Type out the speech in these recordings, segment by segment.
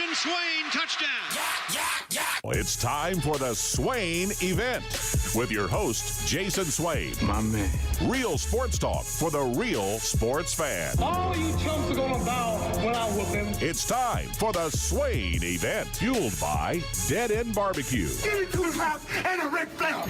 Jason Swain, touchdown. It's time for the Swain Event with your host, Jason Swain. My man. Real sports talk for the real sports fan. All you chumps are gonna bow when I whoop him. It's time for the Swain Event, fueled by Dead End Barbecue. Give me 2 laps and a Ric Flair.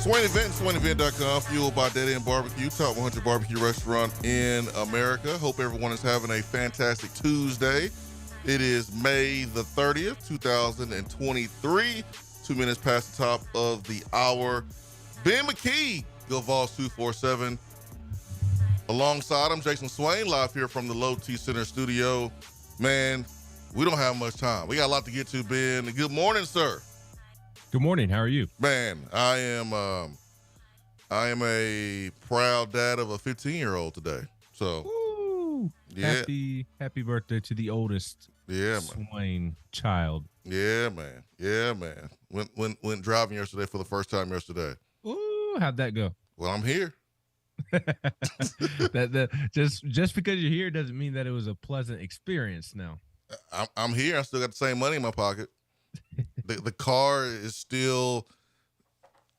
Swain Event, SwainEvent.com, fueled by Dead End Barbecue, top 100 barbecue restaurant in America. Hope everyone is having a fantastic Tuesday. It is May the 30th, 2023. 2 minutes past the top of the hour. Ben McKee, Go Vols 247. Alongside him, Jason Swain, live here from the Low T Center studio. Man, we don't have much time. We got a lot to get to, Ben. Good morning, sir. Good morning. How are you? Man, I am a proud dad of a 15-year-old today. So, Woo! Yeah. Happy birthday to the oldest Swain child. Yeah, man. Yeah, man. Went driving yesterday for the first time yesterday. Ooh, how'd that go? Well, I'm here. Just because you're here doesn't mean that it was a pleasant experience. Now, I'm here. I still got the same money in my pocket. The car is still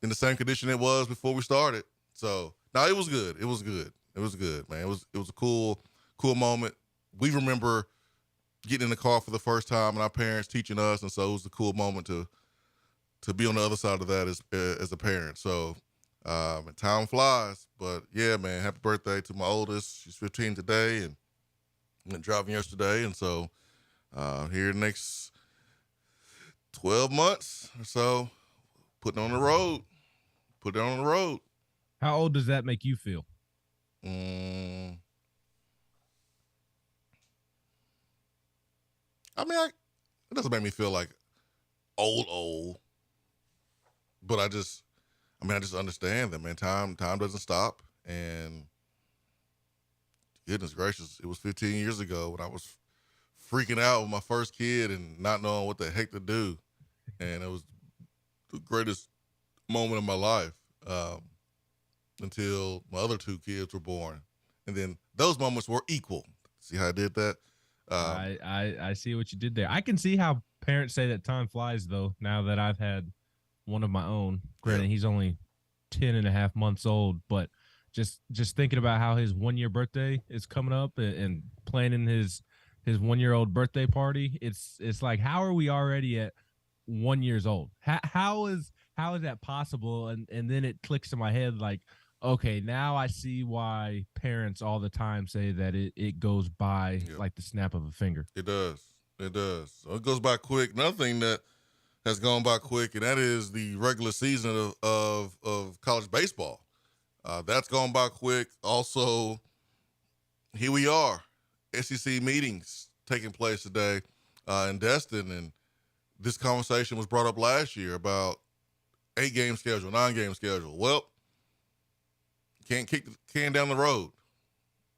in the same condition it was before we started. So, no, it was good. It was good, man. It was a cool moment. We remember getting in the car for the first time and our parents teaching us, and so it was a cool moment to be on the other side of that as a parent. So, time flies, but yeah, man, happy birthday to my oldest. She's 15 today and went driving yesterday, and so here next 12 months or so, putting it on the road. how old does that make you feel? I mean, it doesn't make me feel like old, but I just understand that, man. Time doesn't stop, and goodness gracious, it was 15 years ago when I was freaking out with my first kid and not knowing what the heck to do, and it was the greatest moment of my life until my other 2 kids were born, and then those moments were equal. See how I did that? I see what you did there. I can see how parents say that time flies, though, now that I've had one of my own. Granted, he's only 10 and a half months old, but just thinking about how his 1-year birthday is coming up and planning his 1-year-old birthday party, it's like, how are we already at 1 year old? How is that possible? And then it clicks in my head like, okay, now I see why parents all the time say that it goes by like the snap of a finger. It does. So it goes by quick. Another thing that has gone by quick, and that is the regular season of college baseball. That's gone by quick. Also, here we are, SEC meetings taking place today in Destin, and this conversation was brought up last year about 8-game schedule, 9-game schedule. Well, can't kick the can down the road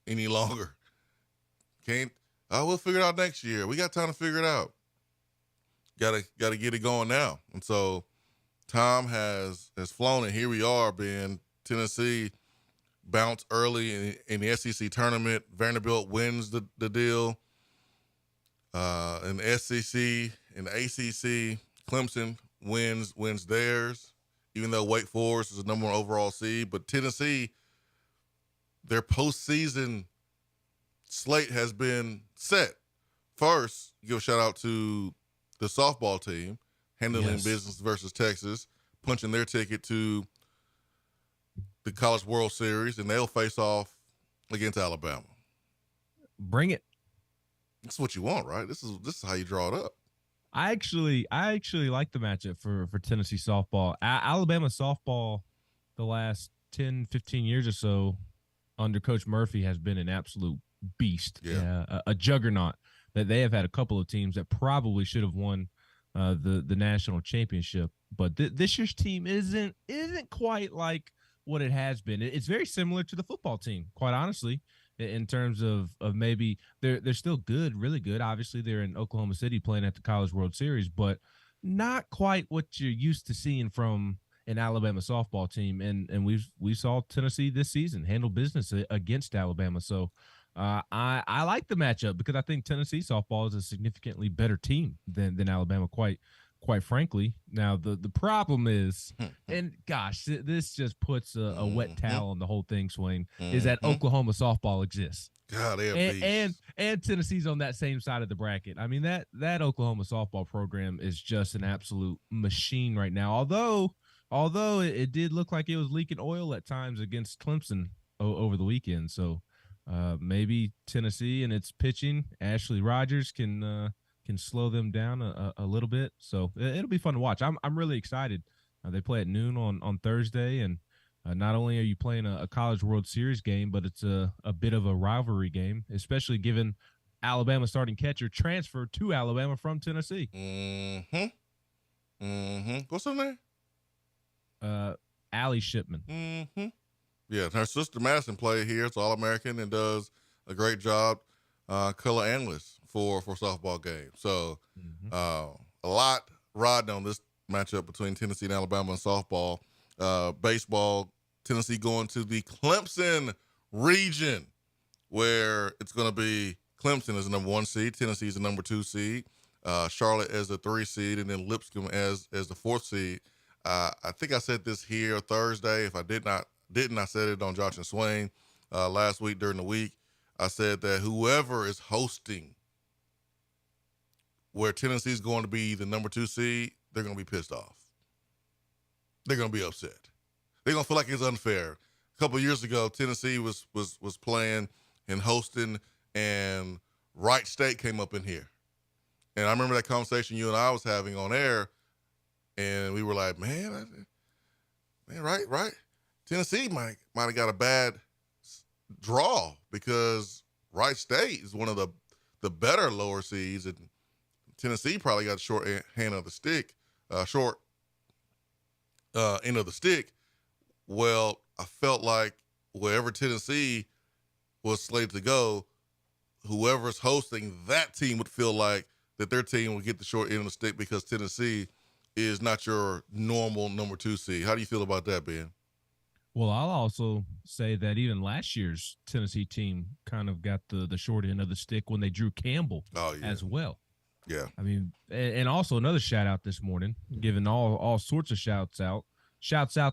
any longer. We'll figure it out next year. We got time to figure it out. Gotta get it going now. And so time has flown, and here we are, being Tennessee bounced early in the SEC tournament. Vanderbilt wins the deal. In the SEC, in the ACC, Clemson wins theirs, even though Wake Forest is the number 1 overall seed. But Tennessee, their postseason slate has been set. First, give a shout out to the softball team, handling business versus Texas, punching their ticket to the College World Series, and they'll face off against Alabama. Bring it. That's what you want, right? This is how you draw it up. I actually like the matchup for Tennessee softball. Alabama softball the last 10, 15 years or so under Coach Murphy has been an absolute beast, a juggernaut. that they have had a couple of teams that probably should have won the national championship. But this year's team isn't quite like what it has been. It's very similar to the football team, quite honestly, in terms of maybe they're still good, really good. Obviously, they're in Oklahoma City playing at the College World Series, but not quite what you're used to seeing from an Alabama softball team. And we saw Tennessee this season handle business against Alabama. So I like the matchup because I think Tennessee softball is a significantly better team than Alabama, quite frankly. Now the problem is, and gosh, this just puts a wet towel on the whole thing, Swain, is that Oklahoma softball exists. God, and Tennessee's on that same side of the bracket. I mean, that Oklahoma softball program is just an absolute machine right now. Although it did look like it was leaking oil at times against Clemson over the weekend. So maybe Tennessee and its pitching, Ashley Rogers can slow them down a little bit. So it'll be fun to watch. I'm really excited. They play at noon on Thursday, and not only are you playing a College World Series game, but it's a bit of a rivalry game, especially given Alabama starting catcher transferred to Alabama from Tennessee. What's her name? Allie Shipman. Yeah, her sister Madison played here. It's All-American and does a great job, color analyst for softball games. So a lot riding on this matchup between Tennessee and Alabama in softball. Baseball, Tennessee going to the Clemson region, where it's going to be Clemson as the number 1 seed, Tennessee is the number 2 seed, Charlotte as the 3 seed, and then Lipscomb as the 4th seed. I think I said this here Thursday. If I didn't, I said it on Josh and Swain last week during the week. I said that whoever is hosting where Tennessee's going to be the number 2 seed, they're going to be pissed off. They're going to be upset. They're going to feel like it's unfair. A couple of years ago, Tennessee was playing and hosting, and Wright State came up in here. And I remember that conversation you and I was having on air, and we were like, man, right? Tennessee might have got a bad draw because Wright State is one of the better lower seeds, and Tennessee probably got a short end of the stick. Well, I felt like wherever Tennessee was slated to go, whoever's hosting that team would feel like that their team would get the short end of the stick because Tennessee is not your normal number 2 seed. How do you feel about that, Ben? Well, I'll also say that even last year's Tennessee team kind of got the short end of the stick when they drew Campbell as well. Yeah. I mean, and also another shout out this morning, giving all sorts of shouts out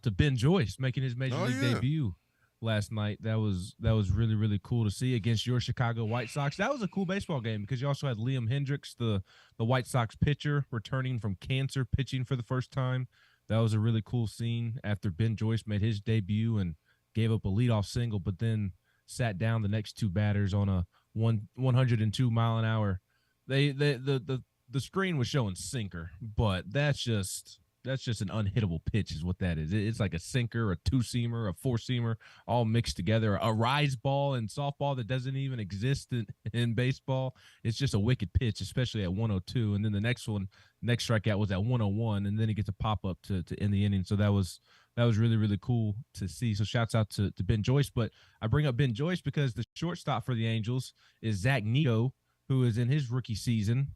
to Ben Joyce making his major league debut last night. That was really, really cool to see against your Chicago White Sox. That was a cool baseball game because you also had Liam Hendricks, the White Sox pitcher, returning from cancer, pitching for the first time. That was a really cool scene after Ben Joyce made his debut and gave up a leadoff single, but then sat down the next 2 batters on a 102 mile an hour. The screen was showing sinker, but that's just an unhittable pitch is what that is. It's like a sinker, a 2-seamer, a 4-seamer, all mixed together. A rise ball in softball that doesn't even exist in baseball. It's just a wicked pitch, especially at 102. And then the next strikeout was at 101, and then he gets a pop-up to end the inning. So that was really, really cool to see. So shouts out to Ben Joyce. But I bring up Ben Joyce because the shortstop for the Angels is Zach Neto, who is in his rookie season.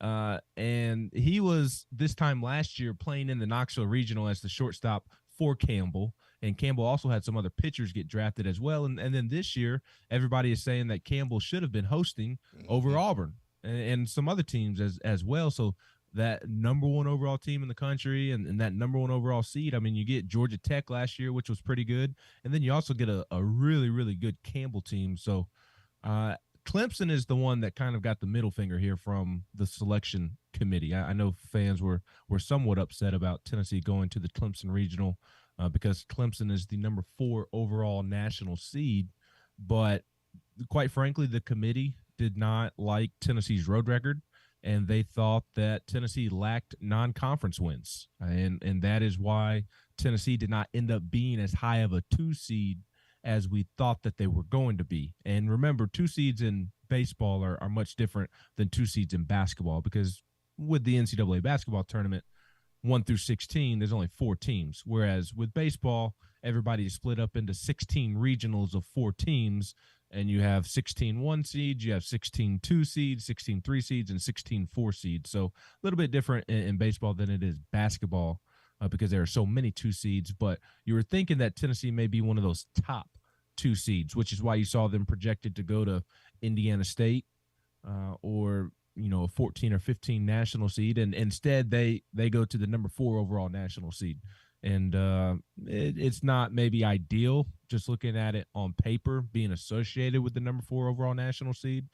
And he was this time last year playing in the Knoxville Regional as the shortstop for Campbell. And Campbell also had some other pitchers get drafted as well. And then this year, everybody is saying that Campbell should have been hosting over Auburn and some other teams as well. So that number 1 overall team in the country and that number 1 overall seed, I mean, you get Georgia Tech last year, which was pretty good. And then you also get a really, really good Campbell team. So, Clemson is the one that kind of got the middle finger here from the selection committee. I know fans were somewhat upset about Tennessee going to the Clemson Regional because Clemson is the number 4 overall national seed. But quite frankly, the committee did not like Tennessee's road record, and they thought that Tennessee lacked non-conference wins. And that is why Tennessee did not end up being as high of a 2 seed as we thought that they were going to be. And remember, 2 seeds in baseball are much different than 2 seeds in basketball, because with the NCAA basketball tournament, 1 through 16, there's only 4 teams. Whereas with baseball, everybody is split up into 16 regionals of 4 teams, and you have 16 1 seeds, you have 16 2 seeds, 16 3 seeds, and 16 4 seeds. So a little bit different in baseball than it is basketball, because there are so many 2 seeds. But you were thinking that Tennessee may be one of those top 2 seeds, which is why you saw them projected to go to Indiana State, or a 14 or 15 national seed, and instead they go to the number 4 overall national seed. And it's not maybe ideal just looking at it on paper being associated with the number 4 overall national seed,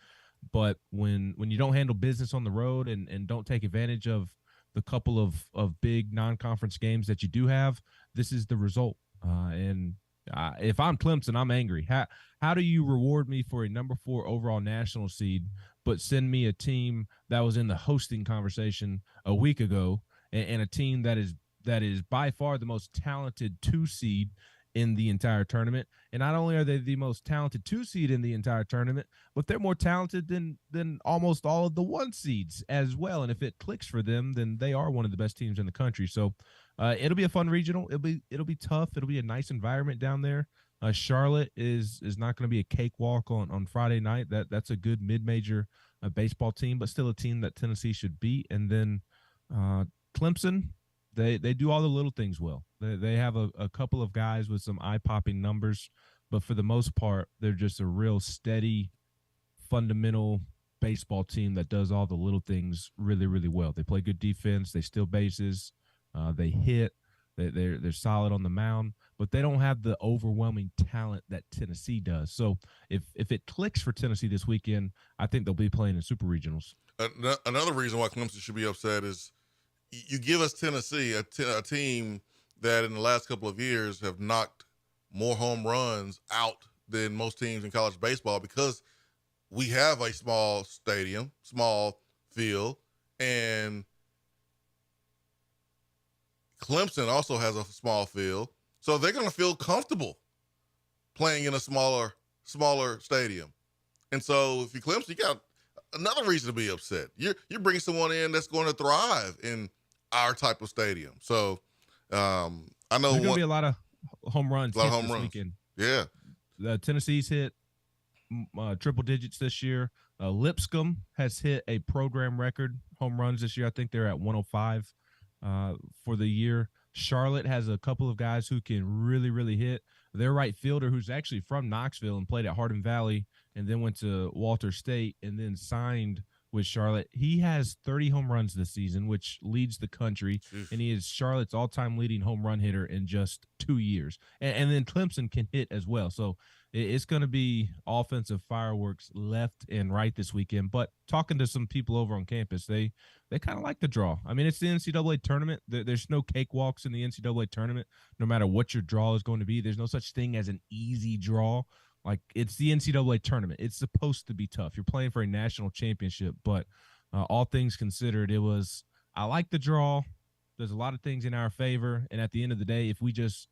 but when you don't handle business on the road and don't take advantage of the couple of big non-conference games that you do have, this is the result. And if I'm Clemson, I'm angry. How do you reward me for a number 4 overall national seed, but send me a team that was in the hosting conversation a week ago, and a team that is by far the most talented 2 seed in the entire tournament? And not only are they the most talented 2 seed in the entire tournament, but they're more talented than almost all of the 1 seeds as well. And if it clicks for them, then they are one of the best teams in the country. So it'll be a fun regional. It'll be tough. It'll be a nice environment down there. Charlotte is not going to be a cakewalk on Friday night. That's a good mid-major baseball team, but still a team that Tennessee should beat. And then Clemson, they do all the little things well. They have a couple of guys with some eye-popping numbers, but for the most part, they're just a real steady, fundamental baseball team that does all the little things really, really well. They play good defense. They steal bases. They hit. They're solid on the mound, but they don't have the overwhelming talent that Tennessee does. So if it clicks for Tennessee this weekend, I think they'll be playing in super regionals. Another reason why Clemson should be upset is you give us Tennessee, a team that in the last couple of years have knocked more home runs out than most teams in college baseball, because we have a small stadium, small field, and Clemson also has a small field, so they're going to feel comfortable playing in a smaller stadium. And so if you're Clemson, you got another reason to be upset. You're bringing someone in that's going to thrive in our type of stadium. So I know there's going to be a lot of home runs this weekend. Yeah. Tennessee's hit triple digits this year. Lipscomb has hit a program record home runs this year. I think they're at 105 for the year. Charlotte has a couple of guys who can really, really hit. Their right fielder, who's actually from Knoxville and played at Hardin Valley and then went to Walter State and then signed with Charlotte, he has 30 home runs this season, which leads the country, and he is Charlotte's all-time leading home run hitter in just 2 years. And then Clemson can hit as well. So it's going to be offensive fireworks left and right this weekend. But talking to some people over on campus, they kind of like the draw. I mean, it's the NCAA tournament. There's no cakewalks in the NCAA tournament, no matter what your draw is going to be. There's no such thing as an easy draw. Like, it's the NCAA tournament. It's supposed to be tough. You're playing for a national championship, but all things considered, I like the draw. There's a lot of things in our favor, and at the end of the day, if we just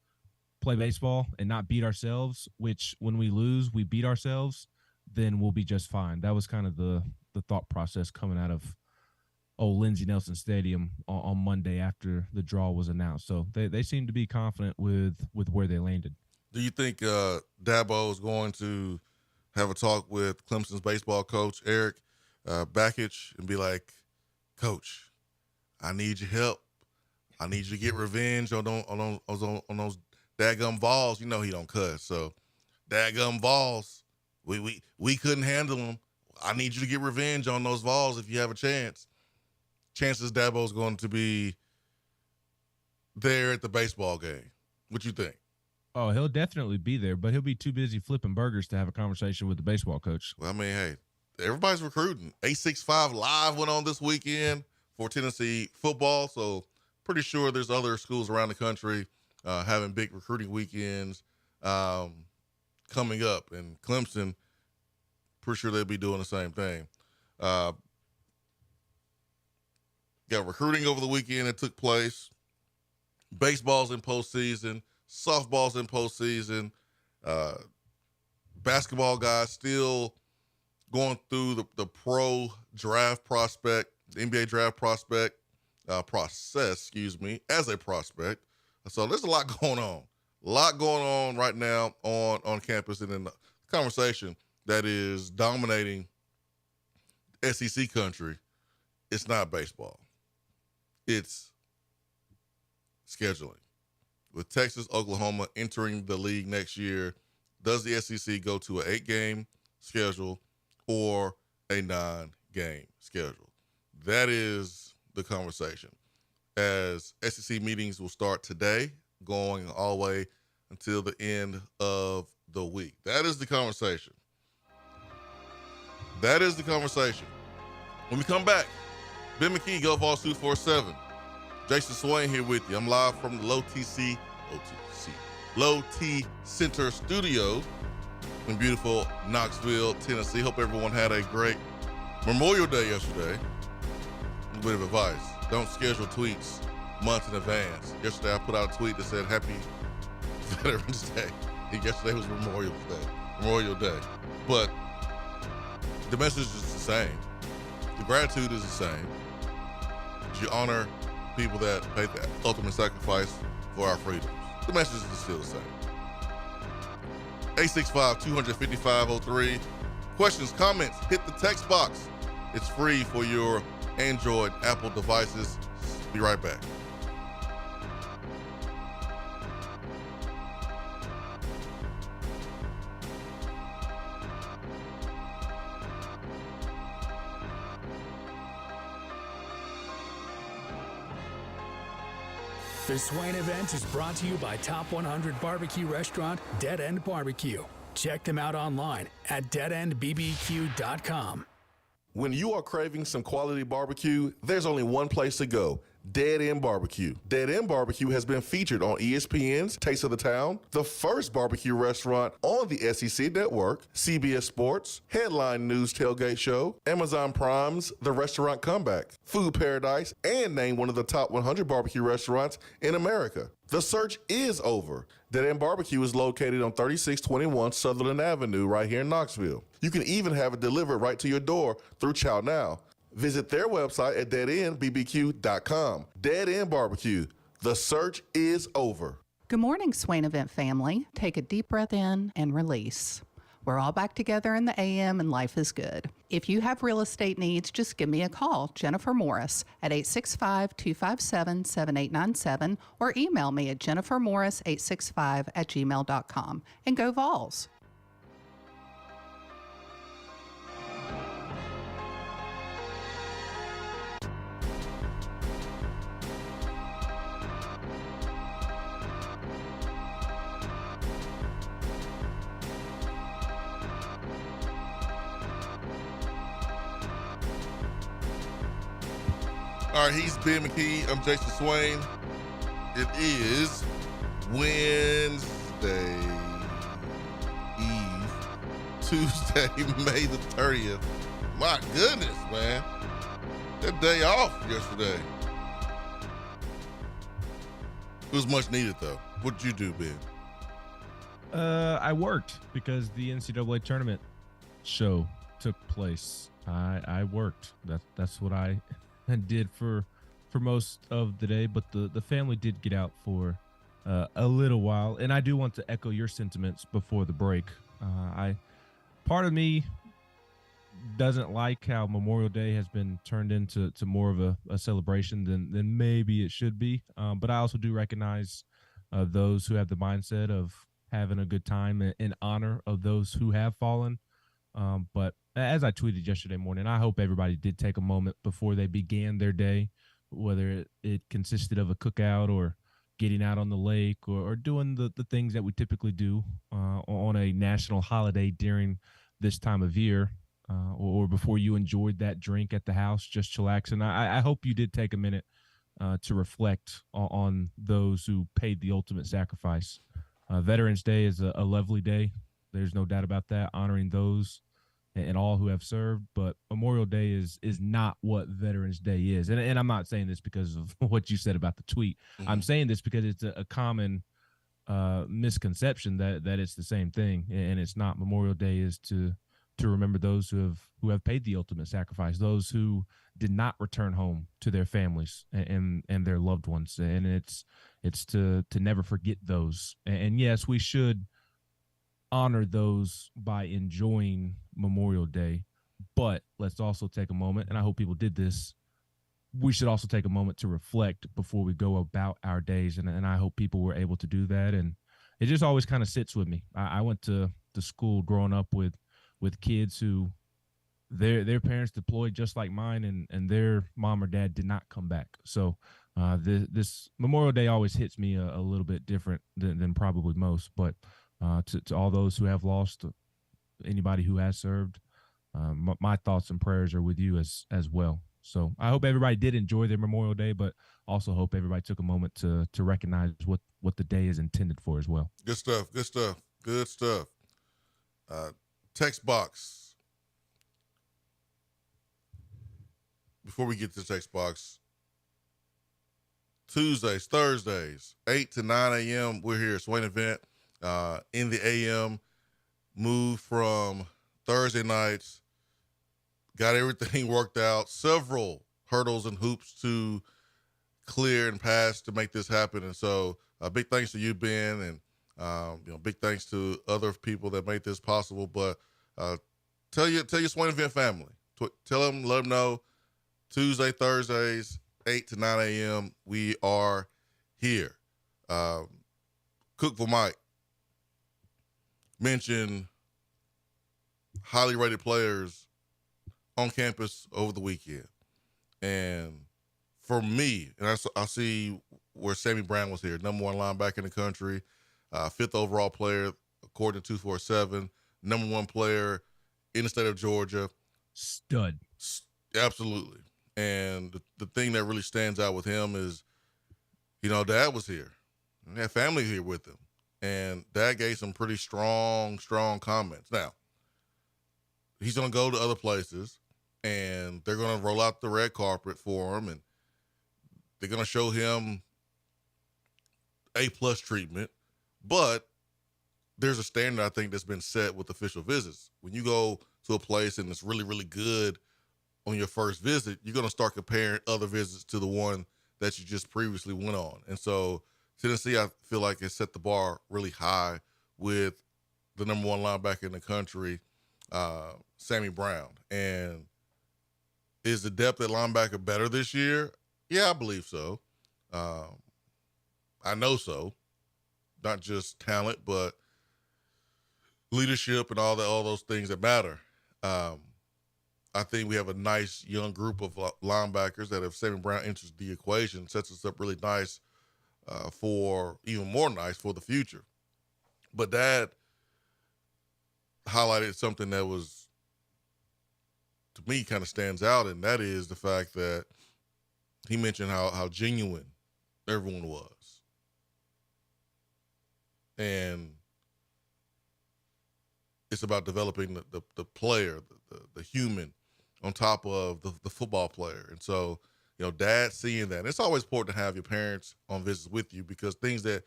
play baseball and not beat ourselves, which when we lose, we beat ourselves, then we'll be just fine. That was kind of the thought process coming out of Lindsey Nelson Stadium on Monday after the draw was announced. So they seem to be confident with where they landed. Do you think Dabo is going to have a talk with Clemson's baseball coach, Eric Bakich, and be like, Coach, I need your help. I need you to get revenge on those daggum balls. You know he don't cuss, so daggum balls. We couldn't handle them. I need you to get revenge on those balls if you have a chance. Chances Dabo's going to be there at the baseball game. What you think? Oh, he'll definitely be there, but he'll be too busy flipping burgers to have a conversation with the baseball coach. Well, I mean, hey, everybody's recruiting. 865 Live went on this weekend for Tennessee football, so pretty sure there's other schools around the country having big recruiting weekends coming up, and Clemson, pretty sure they'll be doing the same thing. Got recruiting over the weekend that took place. Baseball's in postseason. Softball's in postseason. Basketball guys still going through the pro draft prospect, the NBA draft prospect process, as a prospect. So there's a lot going on. A lot going on right now on campus and in the conversation that is dominating SEC country. It's not baseball. It's scheduling. With Texas, Oklahoma entering the league next year, does the SEC go to an 8-game schedule or a 9-game schedule? That is the conversation. As SEC meetings will start today, going all the way until the end of the week. That is the conversation. That is the conversation. When we come back, Ben McKee, Go Vols 247. Jason Swain here with you. I'm live from the Low T Center Studio in beautiful Knoxville, Tennessee. Hope everyone had a great Memorial Day yesterday. A bit of advice. Don't schedule tweets months in advance. Yesterday I put out a tweet that said Happy Veterans Day. And yesterday was Memorial Day. But the message is the same. The gratitude is the same. You honor people that paid the ultimate sacrifice for our freedoms. The message is still the same. 865-255-03. Questions, comments, hit the text box. It's free for your Android, Apple devices. Be right back. The Swain Event is brought to you by Top 100 Barbecue Restaurant, Dead End Barbecue. Check them out online at deadendbbq.com. When you are craving some quality barbecue, there's only one place to go. Dead End Barbecue. Dead End Barbecue has been featured on ESPN's Taste of the Town, the first barbecue restaurant on the SEC Network, CBS Sports, Headline News Tailgate Show, Amazon Prime's The Restaurant Comeback, Food Paradise, and named one of the top 100 barbecue restaurants in America. The search is over. Dead End Barbecue is located on 3621 Sutherland Avenue right here in Knoxville. You can even have it delivered right to your door through Chow Now. Visit their website at deadendbbq.com. Dead End Barbecue. The search is over. Good morning, Swain Event family. Take a deep breath in and release. We're all back together in the AM and life is good. If you have real estate needs, just give me a call, Jennifer Morris, at 865-257-7897 or email me at jennifermorris865@gmail.com. And go Vols. All right, he's Ben McKee. I'm Jason Swain. It is Wednesday Eve, Tuesday, May the 30th. My goodness, man. That day off yesterday. It was much needed, though. What did you do, Ben? I worked because the NCAA tournament show took place. I worked. That's what I did for most of the day, but the family did get out for a little while, and I do want to echo your sentiments before the break. Part of me doesn't like how Memorial Day has been turned into more of a celebration than maybe it should be, but I also do recognize those who have the mindset of having a good time in honor of those who have fallen. But as I tweeted yesterday morning, I hope everybody did take a moment before they began their day, whether it consisted of a cookout or getting out on the lake or doing the things that we typically do on a national holiday during this time of year, or before you enjoyed that drink at the house, just chillaxing. I hope you did take a minute to reflect on those who paid the ultimate sacrifice. Veterans Day is a lovely day. There's no doubt about that, honoring those and all who have served. But Memorial Day is not what Veterans Day is. And I'm not saying this because of what you said about the tweet. Mm-hmm. I'm saying this because it's a common misconception that it's the same thing, and it's not. Memorial Day is to remember those who have paid the ultimate sacrifice, those who did not return home to their families and their loved ones, and it's to never forget those. And yes, we should honor those by enjoying Memorial Day, but let's also take a moment, and I hope people did this. We should also take a moment to reflect before we go about our days, and I hope people were able to do that. And it just always kind of sits with me. I went to school growing up with kids who their parents deployed just like mine, and their mom or dad did not come back. So this Memorial Day always hits me a little bit different than probably most. But to all those who have lost, anybody who has served, my thoughts and prayers are with you as well. So I hope everybody did enjoy their Memorial Day, but also hope everybody took a moment to recognize what the day is intended for as well. Good stuff. Text box. Before we get to the text box, Tuesdays, Thursdays, 8 to 9 a.m., we're here at Swain Event in the a.m. Moved from Thursday nights. Got everything worked out. Several hurdles and hoops to clear and pass to make this happen. And so big thanks to you, Ben, and big thanks to other people that made this possible. But tell your Swain Event family. Tell them, let them know, Tuesday, Thursdays, 8 to 9 a.m., we are here. Cookville Mike mentioned highly rated players on campus over the weekend. And for me, and I see where Sammy Brown was here, number one linebacker in the country, 5th overall player, according to 247, number one player in the state of Georgia. Stud. Absolutely. And the thing that really stands out with him is, Dad was here. He had family here with him. And Dad gave some pretty strong comments. Now, he's going to go to other places, and they're going to roll out the red carpet for him, and they're going to show him A+ treatment. But there's a standard, I think, that's been set with official visits. When you go to a place and it's really, really good on your first visit, you're going to start comparing other visits to the one that you just previously went on. And so Tennessee, I feel like, has set the bar really high with the number one linebacker in the country, Sammy Brown. And is the depth at linebacker better this year? Yeah, I believe so. I know so. Not just talent, but leadership and all those things that matter. I think we have a nice young group of linebackers that, if Sammy Brown enters the equation, sets us up really nice even more nice for the future. But Dad highlighted something that was, to me, kind of stands out, and that is the fact that he mentioned how genuine everyone was. And it's about developing the player, the human, on top of the football player. And so, Dad seeing that. And it's always important to have your parents on visits with you, because things that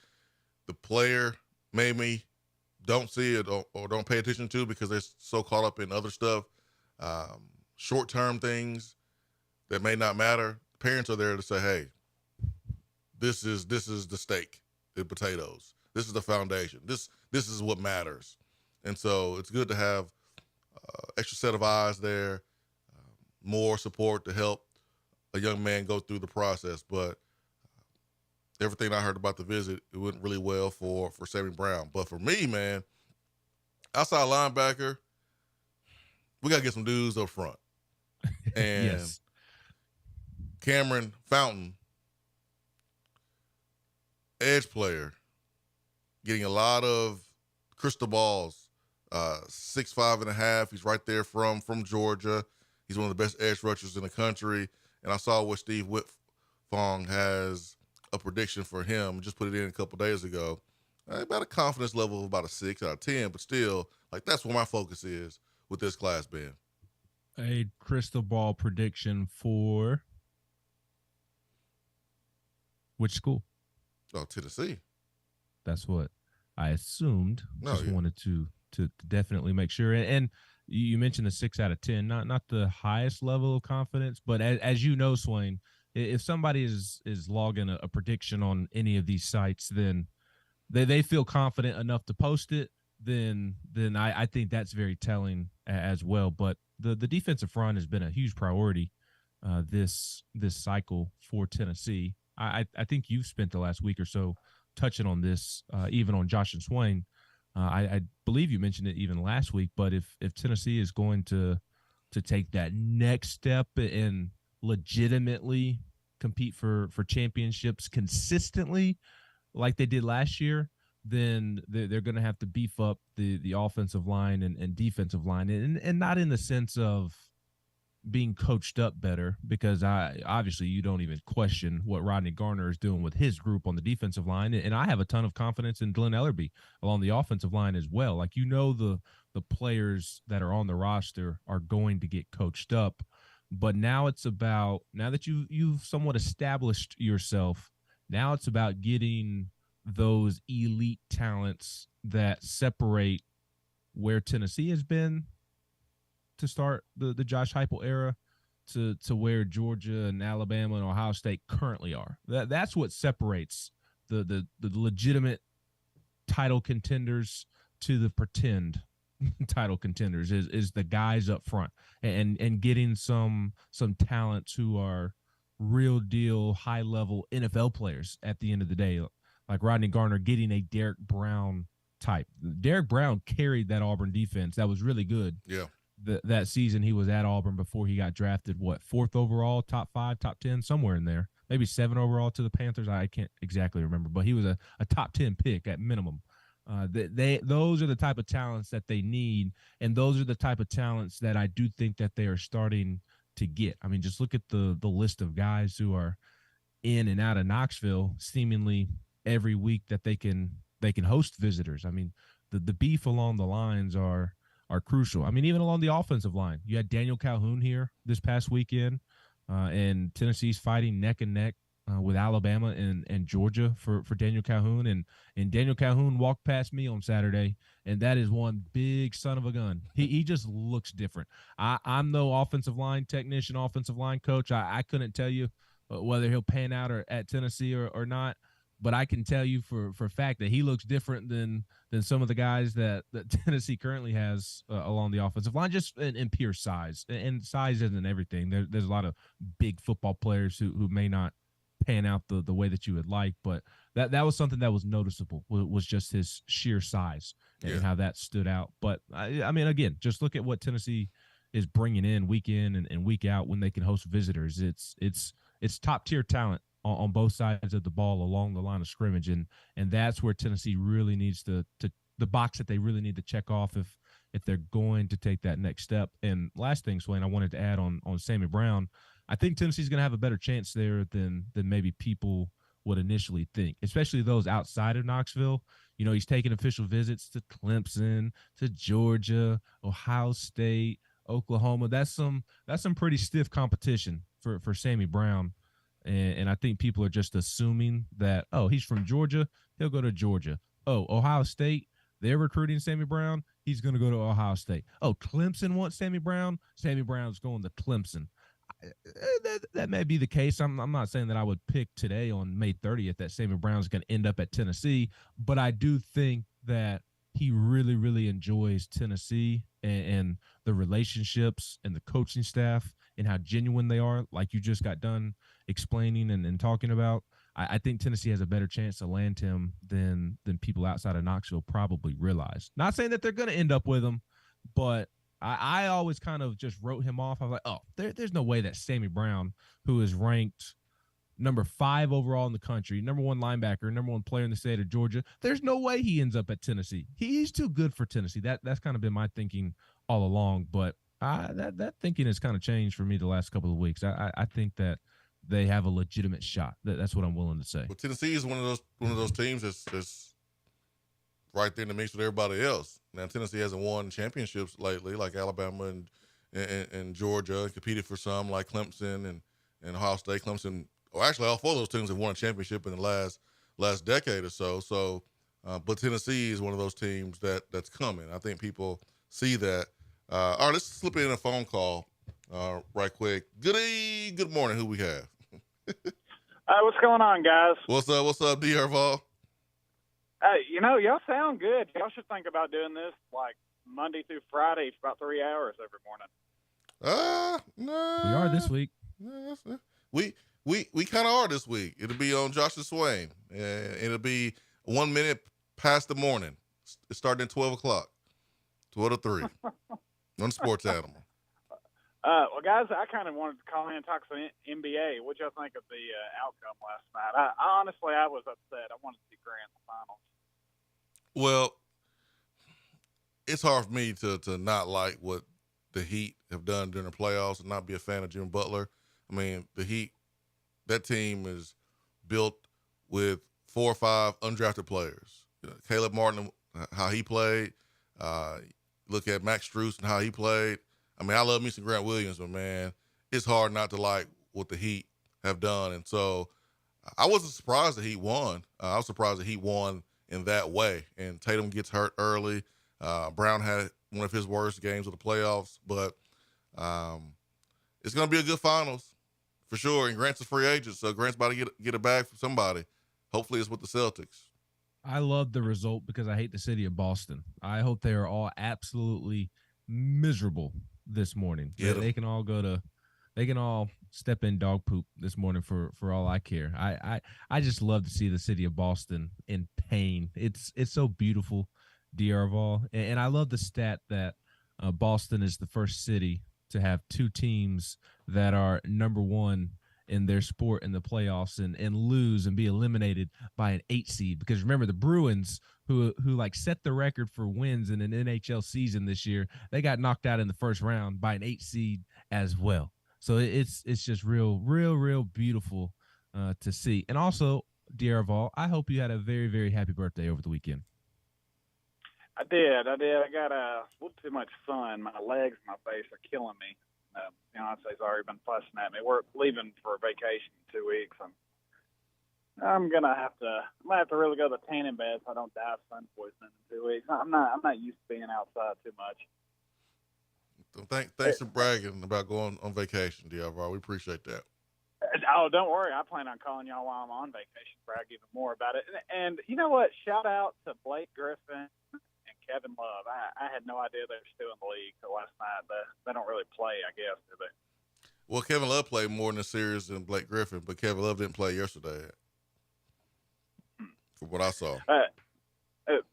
the player maybe don't see it or don't pay attention to because they're so caught up in other stuff, short-term things that may not matter. Parents are there to say, hey, this is the steak, the potatoes. This is the foundation. This is what matters. And so it's good to have extra set of eyes there, more support to help a young man go through the process. But everything I heard about the visit, it went really well for Sammy Brown. But for me, man, outside linebacker, we got to get some dudes up front. And Yes. Cameron Fountain, edge player, getting a lot of crystal balls, 6'5.5". He's right there from Georgia. He's one of the best edge rushers in the country. And I saw what Steve Whitfong has a prediction for him. Just put it in a couple days ago. About a confidence level of about a 6 out of 10, but still, that's where my focus is with this class, Ben. A crystal ball prediction for which school? Oh, Tennessee. That's what I assumed. No, Just yeah. wanted to definitely make sure. And you mentioned a 6 out of 10, not the highest level of confidence, but as you know, Swain, if somebody is logging a prediction on any of these sites, then they feel confident enough to post it, then I think that's very telling as well. But the defensive front has been a huge priority this cycle for Tennessee. I think you've spent the last week or so touching on this, even on Josh and Swain. I believe you mentioned it even last week. But if Tennessee is going to take that next step and legitimately compete for championships consistently, like they did last year, then they're going to have to beef up the offensive line and defensive line, and not in the sense of being coached up better, because obviously you don't even question what Rodney Garner is doing with his group on the defensive line, and I have a ton of confidence in Glenn Ellerbe along the offensive line as well. Like, the players that are on the roster are going to get coached up, but now that you've somewhat established yourself, now it's about getting those elite talents that separate where Tennessee has been to start the Josh Heupel era to where Georgia and Alabama and Ohio State currently are. That's what separates the legitimate title contenders to the pretend title contenders is the guys up front and getting some talents who are real deal high level NFL players at the end of the day, like Rodney Garner getting a Derek Brown type. Derek Brown carried that Auburn defense. That was really good. Yeah. That season he was at Auburn before he got drafted, 4th overall, top 5, top 10, somewhere in there, maybe 7 overall to the Panthers. I can't exactly remember, but he was a top 10 pick at minimum. Those are the type of talents that they need, and those are the type of talents that I do think that they are starting to get. I mean, just look at the list of guys who are in and out of Knoxville seemingly every week that they can host visitors. I mean, the beef along the lines are crucial. I mean, even along the offensive line, you had Daniel Calhoun here this past weekend, and Tennessee's fighting neck and neck with Alabama and Georgia for Daniel Calhoun, and Daniel Calhoun walked past me on Saturday, and that is one big son of a gun. He just looks different. I'm no offensive line technician, offensive line coach. I couldn't tell you whether he'll pan out at Tennessee or not, but I can tell you for a fact that he looks different than some of the guys that Tennessee currently has along the offensive line, just in pure size. And size isn't everything. There's a lot of big football players who may not pan out the way that you would like, but that was something that was noticeable, was just his sheer size and how that stood out. But I mean, again, just look at what Tennessee is bringing in and week out when they can host visitors. It's top tier talent on both sides of the ball along the line of scrimmage, and that's where Tennessee really needs to the box that they really need to check off if they're going to take that next step. And last thing, Swain, I wanted to add on Sammy Brown. I think Tennessee's going to have a better chance there than maybe people would initially think, especially those outside of Knoxville. He's taking official visits to Clemson, to Georgia, Ohio State, Oklahoma. That's some pretty stiff competition for Sammy Brown. And I think people are just assuming that, oh, he's from Georgia, he'll go to Georgia. Oh, Ohio State, they're recruiting Sammy Brown, he's going to go to Ohio State. Oh, Clemson wants Sammy Brown's going to Clemson. That may be the case. I'm not saying that I would pick today on May 30th that Sammy Brown's going to end up at Tennessee, but I do think that he really, really enjoys Tennessee and the relationships and the coaching staff and how genuine they are, like you just got done explaining and talking about. I think Tennessee has a better chance to land him than people outside of Knoxville probably realize. Not saying that they're going to end up with him, but I always kind of just wrote him off. I was like, oh, there's no way that Sammy Brown, who is ranked number 5 overall in the country, number 1 linebacker, number 1 player in the state of Georgia, there's no way he ends up at Tennessee. He's too good for Tennessee. That's kind of been my thinking all along, but that thinking has kind of changed for me the last couple of weeks. I think that they have a legitimate shot. That's what I'm willing to say. Well, Tennessee is one of those teams that's right there in the mix with everybody else. Now, Tennessee hasn't won championships lately, like Alabama and Georgia, competed for some, like Clemson and Ohio State. Clemson, actually, all 4 of those teams have won a championship in the last decade or so. So But Tennessee is one of those teams that's coming. I think people see that. All right, let's slip in a phone call right quick. Good morning. Who we have? What's going on, guys? What's up, DR Vol? Y'all sound good. Y'all should think about doing this like Monday through Friday for about 3 hours every morning. No. We are this week. No, we kind of are this week. It'll be on Josh and Swain, and it'll be 1 minute past the morning. It's starting at 12 o'clock, 12 to 3 on Sports Animal. Well, guys, I kind of wanted to call in and talk some NBA. What y'all think of the outcome last night? I honestly was upset. I wanted to see Grant in the finals. Well, it's hard for me to not like what the Heat have done during the playoffs and not be a fan of Jimmy Butler. I mean, the Heat, that team is built with 4 or 5 undrafted players. Caleb Martin, how he played. Look at Max Strus and how he played. I mean, I love me some Grant Williams, but, man, it's hard not to like what the Heat have done. And so I wasn't surprised that he won. I was surprised that he won in that way. And Tatum gets hurt early. Brown had one of his worst games of the playoffs. But it's going to be a good finals for sure. And Grant's a free agent, so Grant's about to get a bag from somebody. Hopefully it's with the Celtics. I love the result because I hate the city of Boston. I hope they are all absolutely miserable this morning. They can all step in dog poop this morning for all I care. I just love to see the city of Boston in pain. It's so beautiful, DR Vol. And I love the stat that Boston is the first city to have 2 teams that are number 1 in their sport in the playoffs and lose and be eliminated by an 8 seed. Because remember, the Bruins, who like set the record for wins in an NHL season this year, they got knocked out in the first round by an 8 seed as well. So it's just real beautiful to see. And also, dear Vol, I hope you had a very, very happy birthday over the weekend. I did. I got a little too much sun. My legs and my face are killing me. Fiance's already been fussing at me. We're leaving for a vacation in 2 weeks, and I'm gonna have to really go to the tanning bed so I don't die of sun poisoning in 2 weeks. I'm not used to being outside too much. Thanks for bragging about going on vacation, DRV. We appreciate that. Oh, don't worry. I plan on calling y'all while I'm on vacation, brag even more about it. And you know what? Shout out to Blake Griffin and Kevin Love. I had no idea they were still in the league till last night. They don't really play, I guess, do they? Well, Kevin Love played more in the series than Blake Griffin, but Kevin Love didn't play yesterday, from what I saw.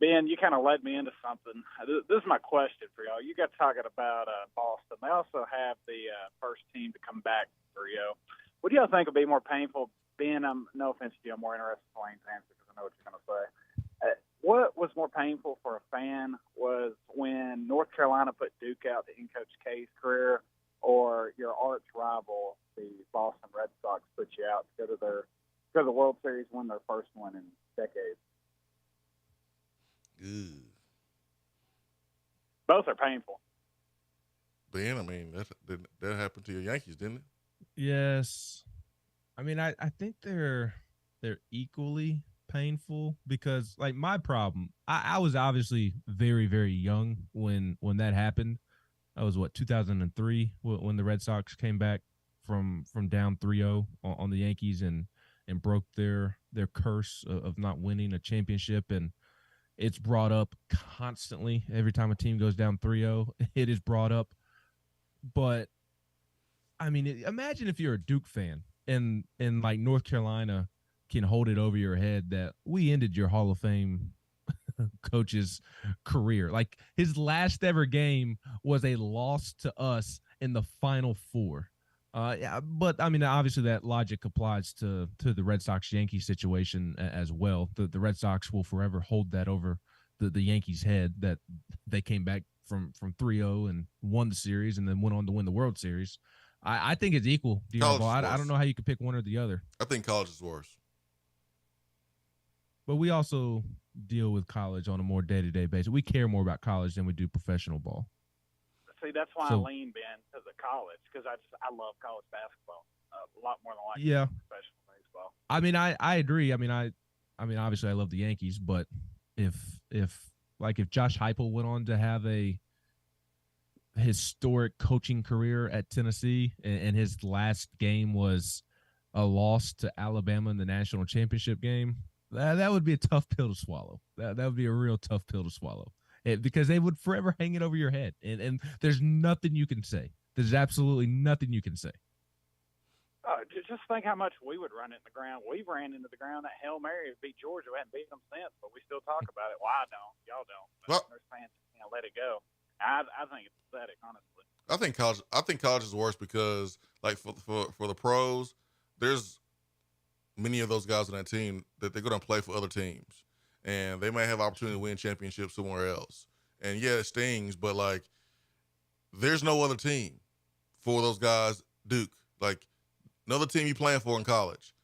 Ben, you kind of led me into something. This is my question for y'all. You got talking about Boston. They also have the first team to come back for Rio. What do y'all think would be more painful? Ben, no offense to you, I'm more interested in Wayne's answer because I know what you're going to say. What was more painful for a fan was when North Carolina put Duke out to end Coach K's career, or your arch rival, the Boston Red Sox, put you out to go to the World Series, win their first one in decades. Ew. Both are painful. Ben, I mean, that happened to your Yankees, didn't it? Yes. I mean, I think they're equally painful because, like, my problem, I was obviously very, very young when that happened. That was, 2003 when the Red Sox came back from down 3-0 on the Yankees and broke their curse of not winning a championship. And it's brought up constantly. Every time a team goes down 3-0, it is brought up. But, I mean, imagine if you're a Duke fan and like North Carolina can hold it over your head that we ended your Hall of Fame coach's career. Like, his last ever game was a loss to us in the Final Four. Yeah, but I mean, obviously that logic applies to the Red Sox-Yankees situation as well. The Red Sox will forever hold that over the Yankees' head that they came back from 3-0 and won the series and then went on to win the World Series. I think it's equal. I don't know how you could pick one or the other. I think college is worse. But we also deal with college on a more day-to-day basis. We care more about college than we do professional ball. See, that's why I lean, Ben, to the college, because I love college basketball a lot more than professional baseball. I mean, I agree. I mean, obviously I love the Yankees, but if Josh Heupel went on to have a historic coaching career at Tennessee and his last game was a loss to Alabama in the national championship game, that would be a tough pill to swallow. That would be a real tough pill to swallow, because they would forever hang it over your head. And there's nothing you can say. There's absolutely nothing you can say. Just think how much we would run it in the ground. We've ran into the ground that Hail Mary beat Georgia. We hadn't beat them since, but we still talk about it. Well, I don't. Y'all don't. But there's fans can't let it go. I think it's pathetic, honestly. I think college is worse because, like, for the pros, there's many of those guys on that team that they're going to play for other teams, and they may have opportunity to win championships somewhere else. And yeah, it stings, but like, there's no other team for those guys. Duke, like, another team you playing for in college.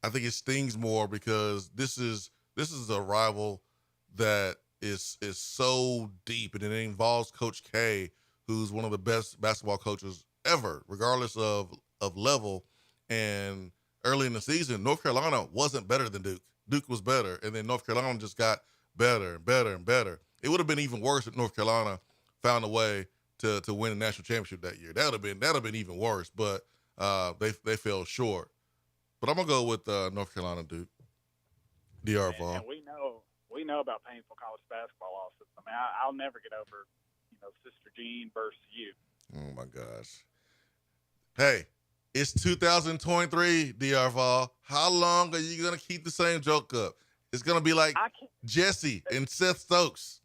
I think it stings more because this is a rival that is so deep, and it involves Coach K, who's one of the best basketball coaches ever, regardless of level. And early in the season, North Carolina wasn't better than Duke. Duke was better, and then North Carolina just got better and better and better. It would have been even worse if North Carolina found a way to win a national championship that year. That would have been even worse, but they fell short. But I'm gonna go with North Carolina, Duke. DR Vol. And we know about painful college basketball losses. I mean, I'll never get over, Sister Jean versus you. Oh my gosh. Hey, it's 2023, DR Vol. How long are you gonna keep the same joke up? It's gonna be like Jesse and Seth Stokes.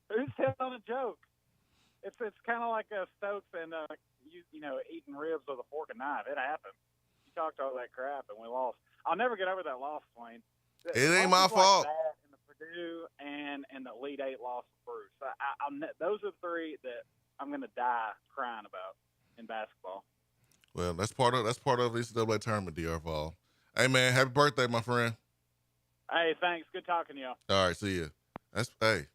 Who's telling a joke? It's kind of like Stokes and eating ribs with a fork and knife. It happened. You talked all that crap and we lost. I'll never get over that loss, Swain. It ain't my fault. Like that in the Purdue and the Elite Eight loss of Bruce. Those are three that I'm going to die crying about in basketball. Well, that's part of the NCAA tournament, DR Vol. Hey man, happy birthday, my friend. Hey, thanks. Good talking to you. All right, see you. That's part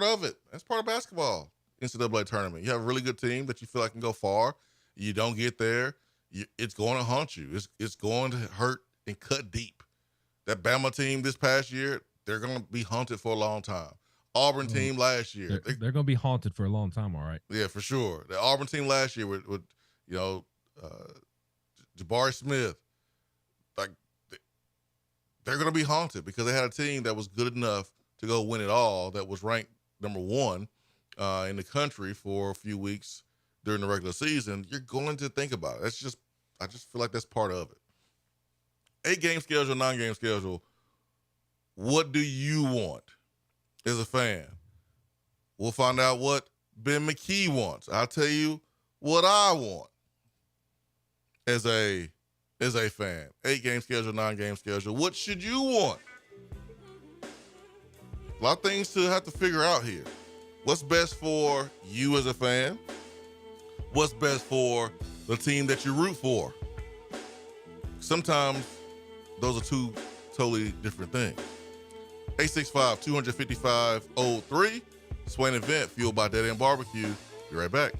of it. That's part of basketball. NCAA tournament. You have a really good team that you feel like can go far. You don't get there, it's going to haunt you. It's going to hurt and cut deep. That Bama team this past year, they're going to be haunted for a long time. Auburn team last year. They're going to be haunted for a long time, all right. Yeah, for sure. The Auburn team last year with Jabari Smith, like, they're going to be haunted because they had a team that was good enough to go win it all, that was ranked number 1 in the country for a few weeks during the regular season. You're going to think about it. I just feel like that's part of it. 8-game schedule, 9-game schedule. What do you want as a fan? We'll find out what Ben McKee wants. I'll tell you what I want as a fan. 8-game schedule, 9-game schedule. What should you want? A lot of things to have to figure out here. What's best for you as a fan? What's best for the team that you root for? Sometimes those are two totally different things. 865-255-03. Swain Event, fueled by Dead End Barbecue. Be right back.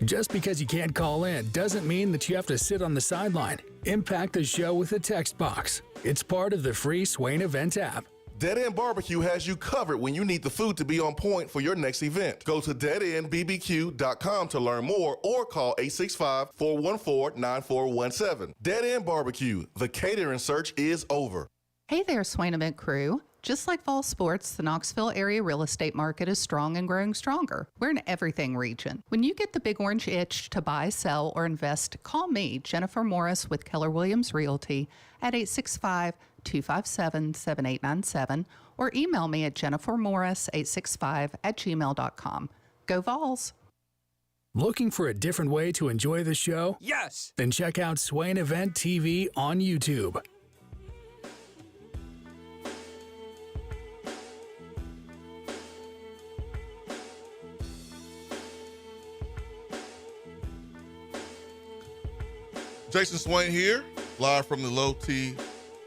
Just because you can't call in doesn't mean that you have to sit on the sideline. Impact the show with a text box. It's part of the free Swain Event app. Dead End Barbecue has you covered when you need the food to be on point for your next event. Go to deadendbbq.com to learn more or call 865-414-9417. Dead End Barbecue, the catering search is over. Hey there, Swain Event crew. Just like fall sports, the Knoxville area real estate market is strong and growing stronger. We're an everything region. When you get the big orange itch to buy, sell, or invest, call me, Jennifer Morris with Keller Williams Realty at 865-257-7897 or email me at jennifermorris865@gmail.com. Go Vols! Looking for a different way to enjoy the show? Yes. Then check out Swain Event TV on YouTube. Jason Swain here Live from the Low T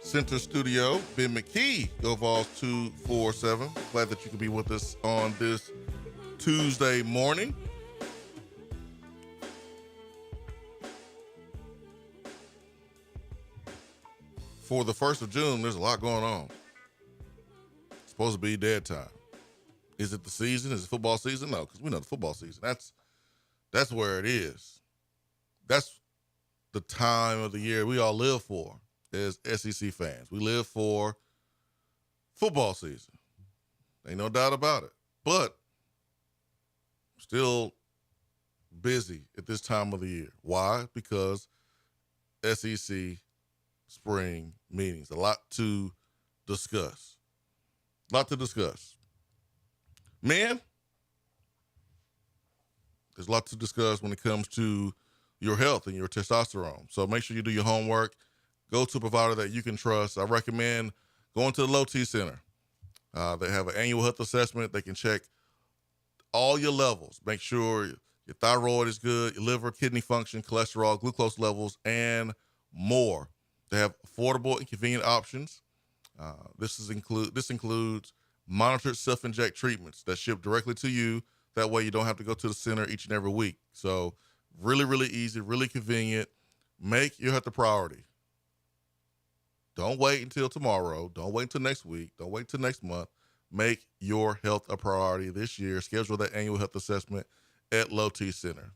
Center Studio, Ben McKee, Go Vols 247. Glad that you can be with us on this Tuesday morning. For the 1st of June, there's a lot going on. It's supposed to be dead time. Is it the season? Is it football season? No, because we know the football season. That's where it is. That's the time of the year we all live for as SEC fans. We live for football season. Ain't no doubt about it. But still busy at this time of the year. Why? Because SEC spring meetings. A lot to discuss. Man, there's a lot to discuss when it comes to your health and your testosterone. So make sure you do your homework. Go to a provider that you can trust. I recommend going to the Low T Center. They have an annual health assessment. They can check all your levels. Make sure your thyroid is good, your liver, kidney function, cholesterol, glucose levels, and more. They have affordable and convenient options. This includes monitored self-inject treatments that ship directly to you. That way you don't have to go to the center each and every week. So really, really easy, really convenient. Make your health a priority. Don't wait until tomorrow. Don't wait until next week. Don't wait until next month. Make your health a priority this year. Schedule that annual health assessment at Low T Center.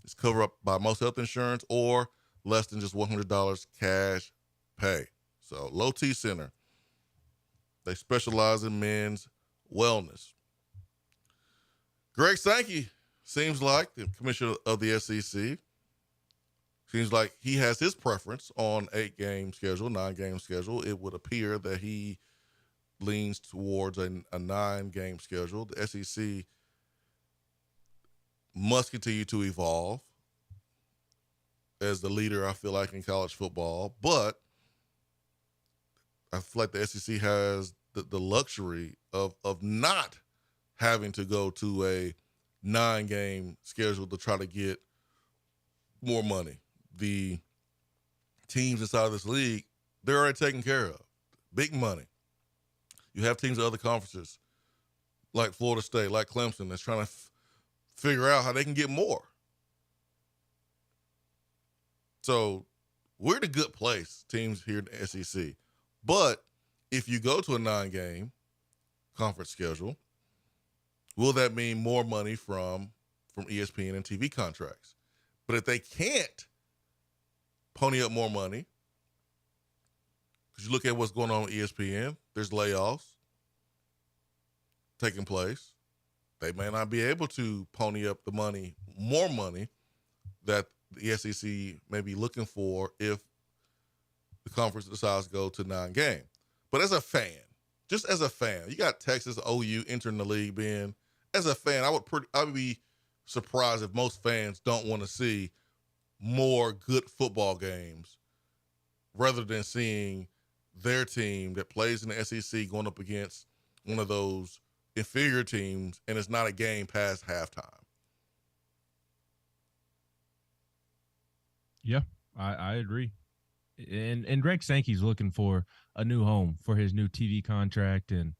It's covered up by most health insurance or less than just $100 cash pay. So Low T Center, they specialize in men's wellness. Greg Sankey seems like the commissioner of the SEC. Seems like he has his preference on 8-game schedule, 9-game schedule. It would appear that he leans towards a 9-game schedule. The SEC must continue to evolve as the leader, I feel like, in college football. But I feel like the SEC has the luxury of not having to go to a 9-game schedule to try to get more money. The teams inside of this league, they're already taken care of. Big money. You have teams in other conferences like Florida State, like Clemson, that's trying to figure out how they can get more. So we're in a good place, teams here in the SEC. But if you go to a 9-game conference schedule, will that mean more money from ESPN and TV contracts? But if they can't pony up more money, because you look at what's going on with ESPN, there's layoffs taking place. They may not be able to pony up the money, more money, that the SEC may be looking for if the conference decides to go to 9-game. But as a fan, just as a fan, you got Texas, OU entering the league, Ben. As a fan, I would be surprised if most fans don't want to see more good football games rather than seeing their team that plays in the SEC going up against one of those inferior teams, and it's not a game past halftime. Yeah, I agree. And Greg Sankey's looking for a new home for his new TV contract and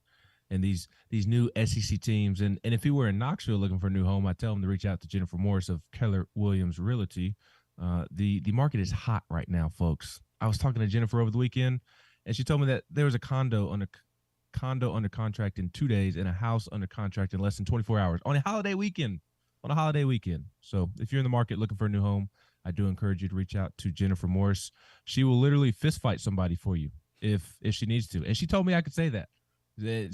these new SEC teams. And if he were in Knoxville looking for a new home, I'd tell him to reach out to Jennifer Morris of Keller Williams Realty. The market is hot right now, folks. I was talking to Jennifer over the weekend, and she told me that there was a condo under contract in 2 days and a house under contract in less than 24 hours on a holiday weekend. So if you're in the market looking for a new home, I do encourage you to reach out to Jennifer Morris. She will literally fist fight somebody for you if she needs to. And she told me I could say that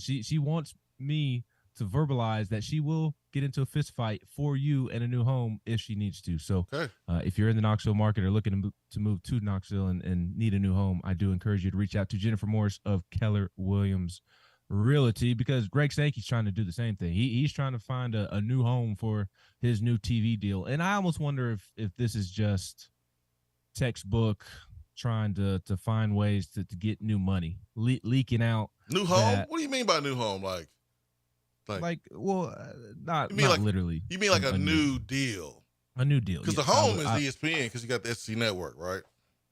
she wants me to verbalize that she will get into a fist fight for you and a new home if she needs to. So if you're in the Knoxville market or looking to move to Knoxville and need a new home, I do encourage you to reach out to Jennifer Morris of Keller Williams Realty, because Greg Sankey's trying to do the same thing. He's trying to find a new home for his new TV deal. And I almost wonder if this is just textbook trying to find ways to get new money, leaking out. New home? What do you mean by new home? Not literally. You mean like a new deal? A new deal. Because the home is ESPN, because you got the SEC network, right?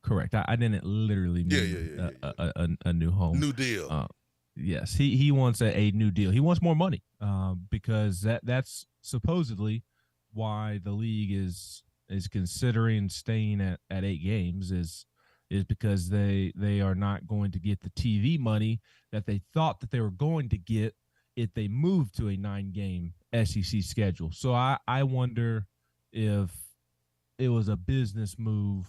Correct. I didn't literally mean a new home. New deal. Yes, he wants a new deal. He wants more money because that's supposedly why the league is considering staying at 8 games is because they are not going to get the TV money that they thought that they were going to get if they moved to a 9-game SEC schedule. So I wonder if it was a business move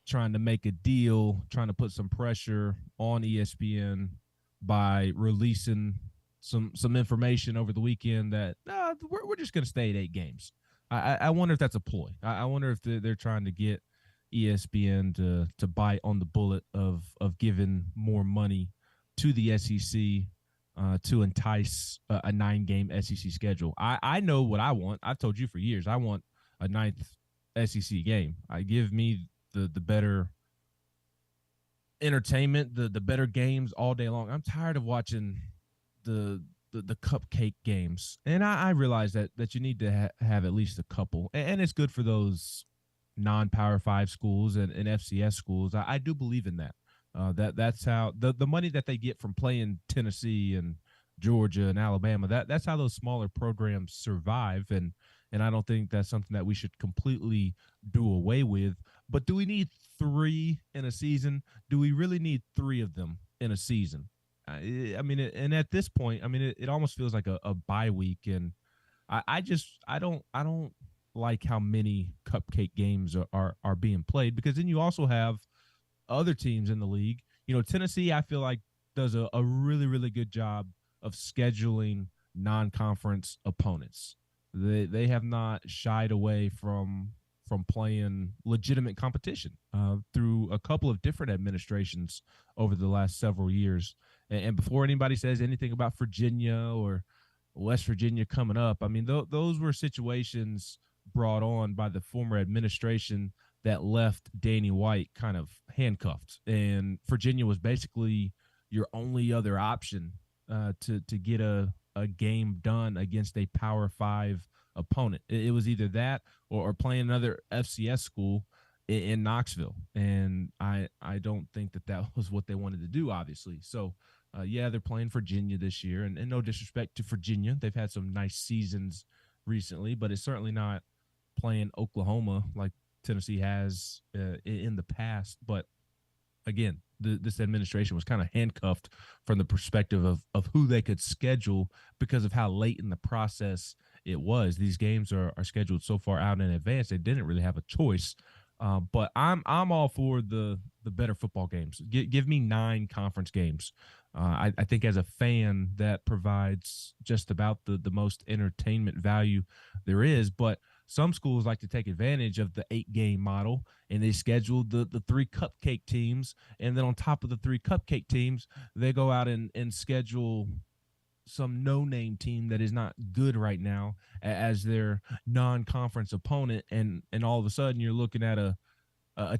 trying to make a deal, trying to put some pressure on ESPN by releasing some information over the weekend that we're just going to stay at 8 games. I wonder if that's a ploy. I wonder if they're trying to get ESPN to bite on the bullet of giving more money to the SEC to entice a 9-game SEC schedule. I know what I want. I've told you for years. I want a 9th SEC game. I give me the better entertainment, the better games all day long. I'm tired of watching the cupcake games, and I realize that you need to have at least a couple, and it's good for those non-Power 5 schools and FCS schools. I do believe in that. That's how the money that they get from playing Tennessee and Georgia and Alabama, that's how those smaller programs survive, and I don't think that's something that we should completely do away with. But do we need 3 in a season? Do we really need 3 of them in a season? I mean, and at this point, I mean, it almost feels like a bye week, and I don't like how many cupcake games are being played, because then you also have other teams in the league. You know, Tennessee, I feel like does a really, really good job of scheduling non-conference opponents. They have not shied away from playing legitimate competition through a couple of different administrations over the last several years. And before anybody says anything about Virginia or West Virginia coming up, I mean, those were situations brought on by the former administration that left Danny White kind of handcuffed. And Virginia was basically your only other option to get a game done against a Power 5 opponent. It was either that or playing another FCS school in Knoxville. And I don't think that was what they wanted to do, obviously. So, yeah, they're playing Virginia this year. And no disrespect to Virginia. They've had some nice seasons recently, but it's certainly not playing Oklahoma like Tennessee has in the past. But again, this administration was kind of handcuffed from the perspective of who they could schedule because of how late in the process it was. These games are scheduled so far out in advance, they didn't really have a choice. But I'm all for the better football games. Give me 9 conference games. I think as a fan, that provides just about the most entertainment value there is. But some schools like to take advantage of the 8-game model, and they schedule the 3 cupcake teams. And then on top of the 3 cupcake teams, they go out and schedule some no-name team that is not good right now as their non-conference opponent. And all of a sudden you're looking at a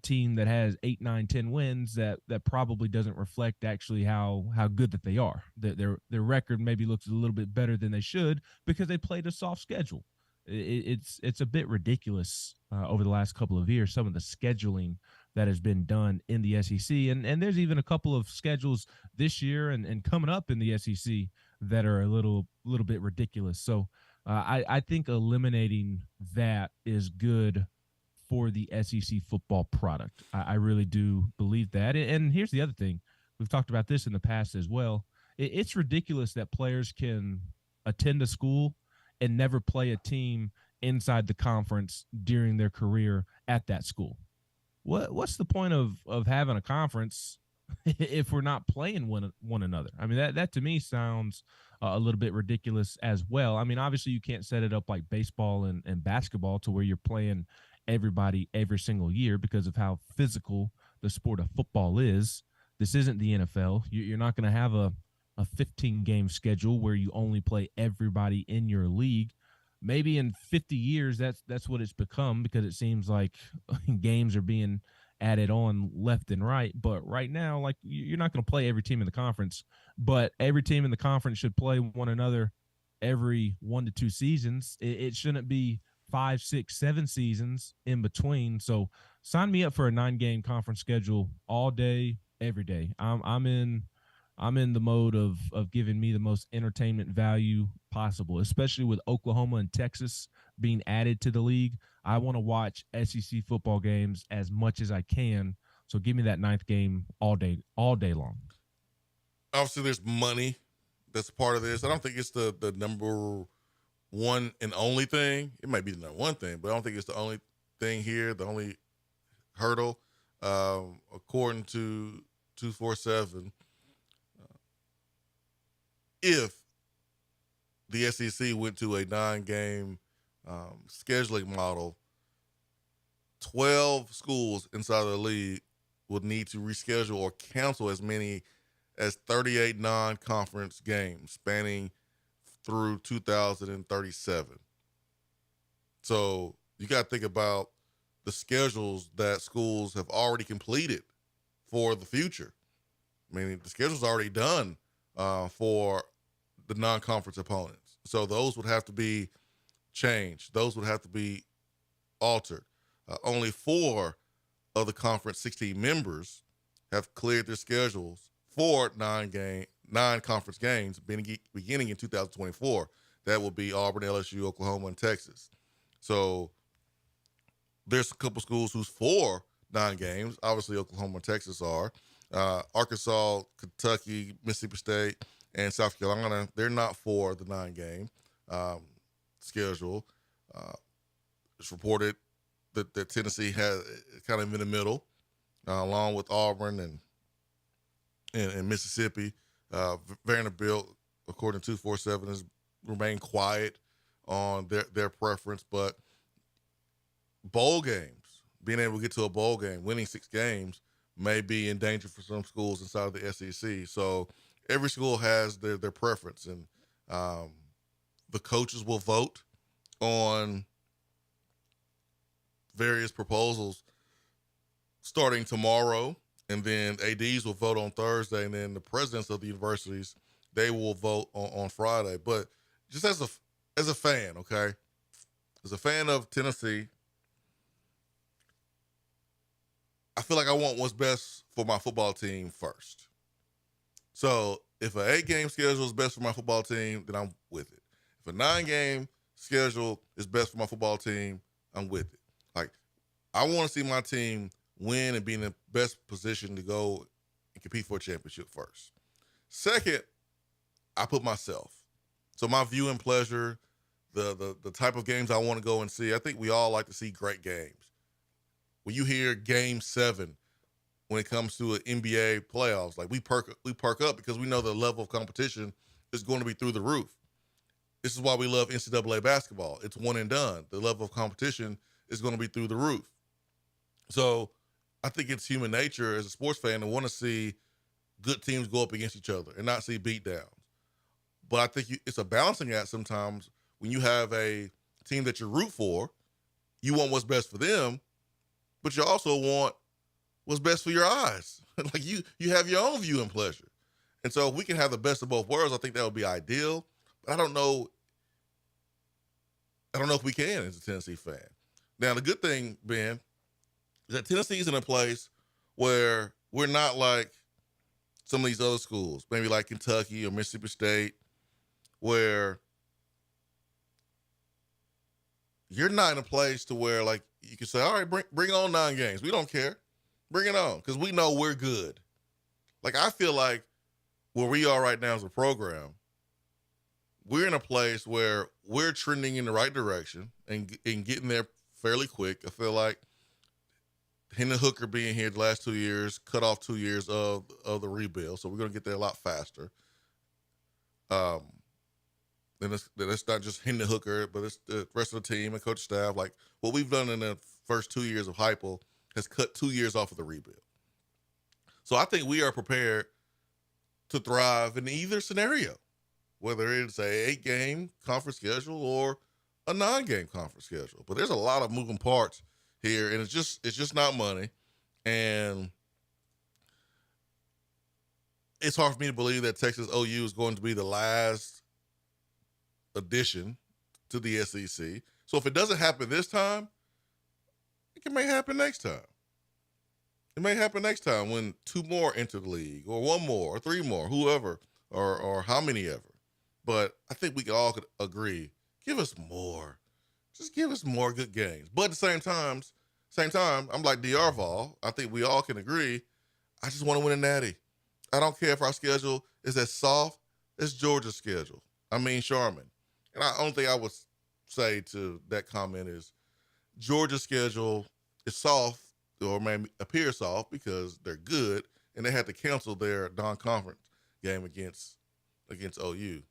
team that has 8, 9, 10 wins that probably doesn't reflect actually how good that they are. Their record maybe looks a little bit better than they should because they played a soft schedule. It's a bit ridiculous over the last couple of years, some of the scheduling that has been done in the SEC. And there's even a couple of schedules this year and coming up in the SEC that are a little bit ridiculous. So I think eliminating that is good for the SEC football product. I really do believe that. And here's the other thing. We've talked about this in the past as well. It's ridiculous that players can attend a school and never play a team inside the conference during their career at that school. What's the point of having a conference if we're not playing one another? I mean, that to me sounds a little bit ridiculous as well. I mean, obviously you can't set it up like baseball and basketball to where you're playing everybody every single year because of how physical the sport of football is. This isn't the NFL. You're not going to have a 15-game schedule where you only play everybody in your league. Maybe in 50 years, that's what it's become, because it seems like games are being added on left and right. But right now, like, you're not going to play every team in the conference, but every team in the conference should play one another every 1 to 2 seasons. It shouldn't be 5, 6, 7 seasons in between. So sign me up for a 9-game conference schedule all day, every day. I'm in the mode of giving me the most entertainment value possible, especially with Oklahoma and Texas being added to the league. I want to watch SEC football games as much as I can. So give me that 9th game all day long. Obviously, there's money that's part of this. I don't think it's the number one and only thing. It might be the number one thing, but I don't think it's the only thing here, the only hurdle. According to 247, if the SEC went to a 9-game scheduling model, 12 schools inside of the league would need to reschedule or cancel as many as 38 non-conference games spanning through 2037. So you got to think about the schedules that schools have already completed for the future. I mean, the schedule's already done for the non-conference opponents. So those would have to be changed. Those would have to be altered. Only 4 of the conference 16 members have cleared their schedules for 9 conference games beginning in 2024. That will be Auburn, LSU, Oklahoma, and Texas. So there's a couple schools who's for 9 games. Obviously, Oklahoma and Texas are. Arkansas, Kentucky, Mississippi State, and South Carolina, they're not for the 9-game schedule. It's reported that Tennessee has kind of in the middle, along with Auburn and Mississippi. Vanderbilt, according to 247, has remained quiet on their preference, but bowl games, being able to get to a bowl game, winning 6 games, may be in danger for some schools inside of the SEC. So every school has their preference, and the coaches will vote on various proposals starting tomorrow, and then ADs will vote on Thursday, and then the presidents of the universities, they will vote on Friday. But just as a fan, okay, as a fan of Tennessee, I feel like I want what's best for my football team first. So if an 8-game schedule is best for my football team, then I'm with it. If a 9-game schedule is best for my football team, I'm with it. Like, I want to see my team win and be in the best position to go and compete for a championship first. Second, I put myself. So my viewing pleasure, the type of games I want to go and see, I think we all like to see great games. When you hear Game 7, when it comes to an NBA playoffs, like we perk up because we know the level of competition is going to be through the roof. This is why we love NCAA basketball. It's one and done. The level of competition is going to be through the roof. So I think it's human nature as a sports fan to want to see good teams go up against each other and not see beatdowns. But I think it's a balancing act sometimes when you have a team that you root for, you want what's best for them, but you also want what's best for your eyes. Like you have your own viewing pleasure. And so if we can have the best of both worlds, I think that would be ideal. But I don't know if we can as a Tennessee fan. Now, the good thing, Ben, is that Tennessee's in a place where we're not like some of these other schools, maybe like Kentucky or Mississippi State, where you're not in a place to where like you can say, all right, bring on 9 games. We don't care. Bring it on because we know we're good. Like I feel like where we are right now as a program, we're in a place where we're trending in the right direction and getting there fairly quick. I feel like Hendon Hooker being here the last 2 years cut off 2 years of the rebuild, so we're going to get there a lot faster. And it's not just Hendon Hooker, but it's the rest of the team and coach staff. Like what we've done in the first 2 years of Heupel has cut 2 years off of the rebuild. So I think we are prepared to thrive in either scenario, whether it's a 8-game conference schedule or a 9-game conference schedule. But there's a lot of moving parts here, and it's just not money. And it's hard for me to believe that Texas OU is going to be the last addition to the SEC. So if it doesn't happen this time, it may happen next time. It may happen next time when 2 more enter the league, or 1 more, or 3 more, whoever, or how many ever. But I think we all could agree, give us more. Just give us more good games. But at the same time, I'm like DR Vol. I think we all can agree, I just want to win a natty. I don't care if our schedule is as soft as Georgia's schedule. I mean Sharman. And the only thing I would say to that comment is Georgia's schedule is soft, or may appear soft because they're good, and they had to cancel their non-conference game against OU.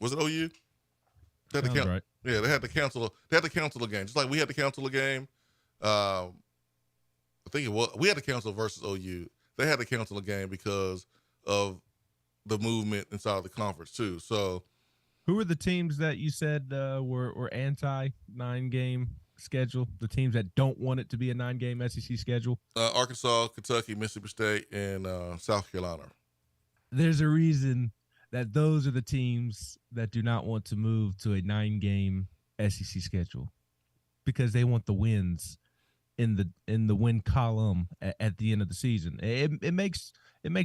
Was it OU? Right. Yeah, they had to cancel. They had to cancel a game, just like we had to cancel a game. I think we had to cancel versus OU. They had to cancel a game because of the movement inside of the conference too. So, who were the teams that you said were anti 9-game schedule? The teams that don't want it to be a 9-game SEC schedule? Arkansas, Kentucky, Mississippi State, and South Carolina. There's a reason that those are the teams that do not want to move to a 9-game SEC schedule, because they want the wins in the win column at the end of the season. It makes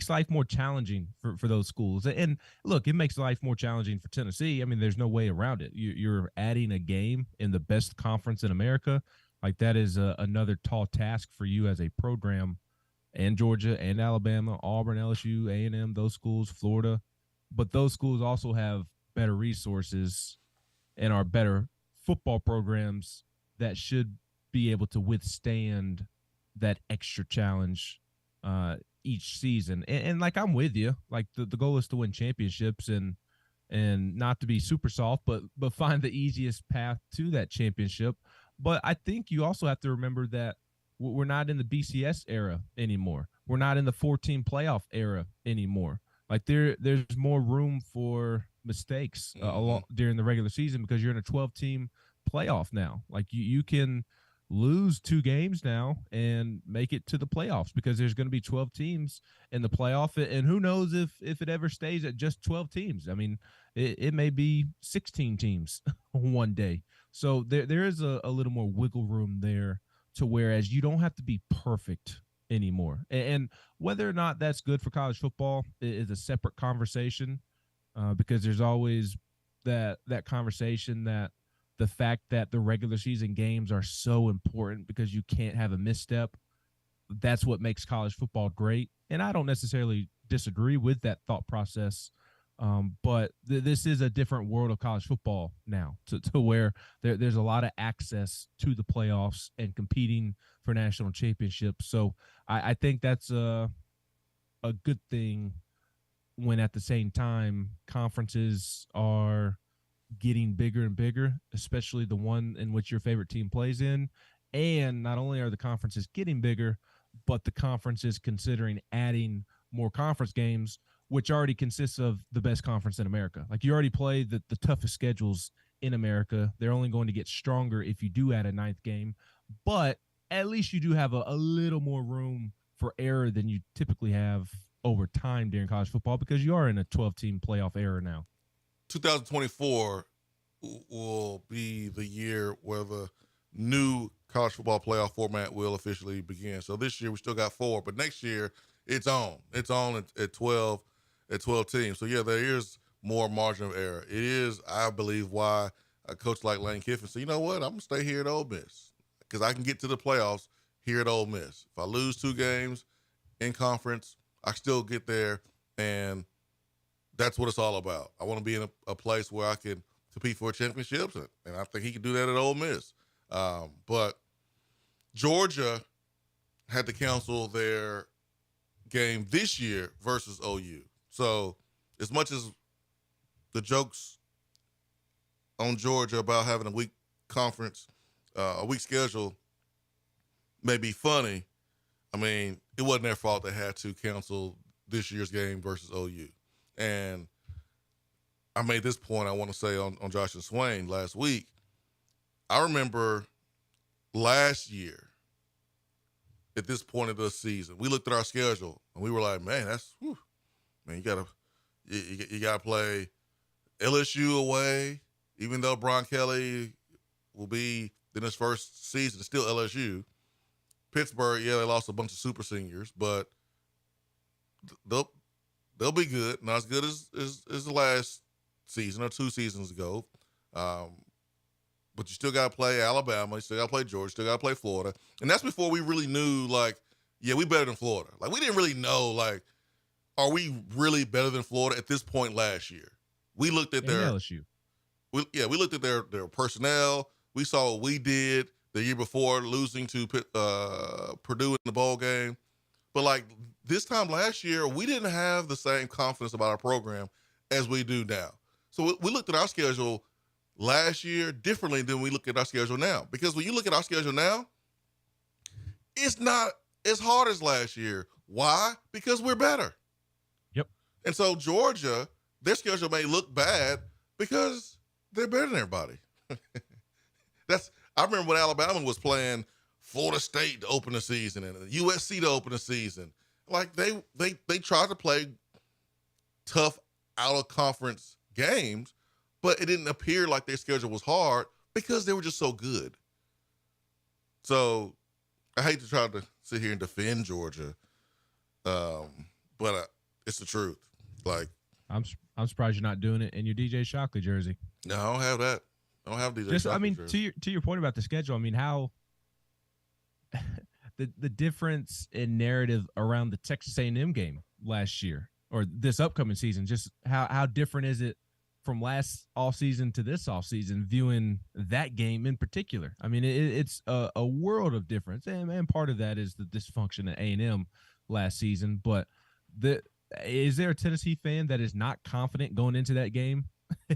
life more challenging for those schools. And look, it makes life more challenging for Tennessee. I mean, there's no way around it. You're adding a game in the best conference in America. Like, that is another tall task for you as a program. And Georgia and Alabama, Auburn, LSU, A&M, those schools, Florida. But those schools also have better resources and are better football programs that should be able to withstand that extra challenge each season. And like, I'm with you. Like, the goal is to win championships and not to be super soft, but find the easiest path to that championship. But I think you also have to remember that we're not in the BCS era anymore. We're not in the 14 playoff era anymore. Like, there's more room for mistakes during the regular season, because you're in a 12-team playoff now. Like, you can lose 2 games now and make it to the playoffs, because there's going to be 12 teams in the playoff. And who knows if it ever stays at just 12 teams. I mean, it may be 16 teams one day. So there is a little more wiggle room there, to whereas you don't have to be perfect anymore. And whether or not that's good for college football is a separate conversation, because there's always that conversation that the fact that the regular season games are so important because you can't have a misstep, that's what makes college football great. And I don't necessarily disagree with that thought process. But this is a different world of college football now, to where there's a lot of access to the playoffs and competing for national championships. So I think that's a good thing, when at the same time conferences are getting bigger and bigger, especially the one in which your favorite team plays in. And not only are the conferences getting bigger, but the conference is considering adding more conference games, which already consists of the best conference in America. Like, you already play the toughest schedules in America. They're only going to get stronger if you do add a 9th game, but at least you do have a little more room for error than you typically have over time during college football, because you are in a 12-team playoff era now. 2024 will be the year where the new college football playoff format will officially begin. So this year we still got 4, but next year it's on. It's on at 12 teams. So yeah, there is more margin of error. It is, I believe, why a coach like Lane Kiffin said, you know what, I'm gonna stay here at Ole Miss, because I can get to the playoffs here at Ole Miss. If I lose 2 games in conference, I still get there, and that's what it's all about. I want to be in a place where I can compete for championships, and I think he can do that at Ole Miss. But Georgia had to cancel their game this year versus OU. So as much as the jokes on Georgia about having a weak conference, a weak schedule may be funny, I mean, it wasn't their fault they had to cancel this year's game versus OU. And I made this point, I want to say, on Josh and Swain last week. I remember last year at this point of the season, we looked at our schedule and we were like, man, you gotta play LSU away, even though Brian Kelly will be in his first season, it's still LSU. Pittsburgh, yeah, they lost a bunch of super seniors, but they'll be good. Not as good as the last season or 2 seasons ago. But you still got to play Alabama. You still got to play Georgia. Still got to play Florida. And that's before we really knew, like, yeah, we better than Florida. Like, we didn't really know, like, are we really better than Florida at this point last year? We looked at their LSU. We looked at their personnel. We saw what we did the year before, losing to Purdue in the bowl game. But, like, this time last year, we didn't have the same confidence about our program as we do now. So we looked at our schedule last year differently than we look at our schedule now. Because when you look at our schedule now, it's not as hard as last year. Why? Because we're better. Yep. And so Georgia, their schedule may look bad because they're better than everybody. I remember when Alabama was playing Florida State to open the season and USC to open the season. Like they tried to play tough out of conference games, but it didn't appear like their schedule was hard because they were just so good. So I hate to try to sit here and defend Georgia, but it's the truth. Like I'm surprised you're not doing it in your DJ Shockley jersey. No, I don't have that. I don't have DJ Just, Shockley I mean, jersey. to your point about the schedule, I mean, how the difference in narrative around the Texas A&M game last year or this upcoming season, just how different is it from last offseason to this offseason, viewing that game in particular? I mean, it's a world of difference, and part of that is the dysfunction at A&M last season. But is there a Tennessee fan that is not confident going into that game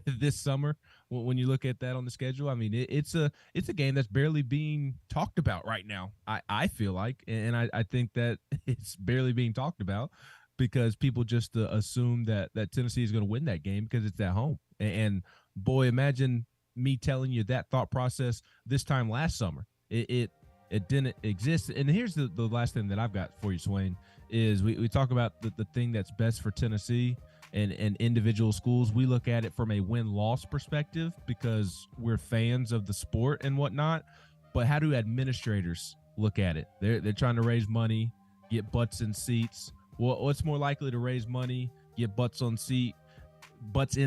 this summer when you look at that on the schedule? I mean, it's a game that's barely being talked about right now. I feel like, and I think that it's barely being talked about because people just assume that Tennessee is going to win that game because it's at home. And boy, imagine me telling you that thought process this time last summer. It didn't exist. And here's the last thing that I've got for you, Swain, is we talk about the thing that's best for Tennessee and individual schools. We look at it from a win-loss perspective because we're fans of the sport and whatnot. But how do administrators look at it? They're trying to raise money, get butts in seats. Well, what's more likely to raise money, get butts in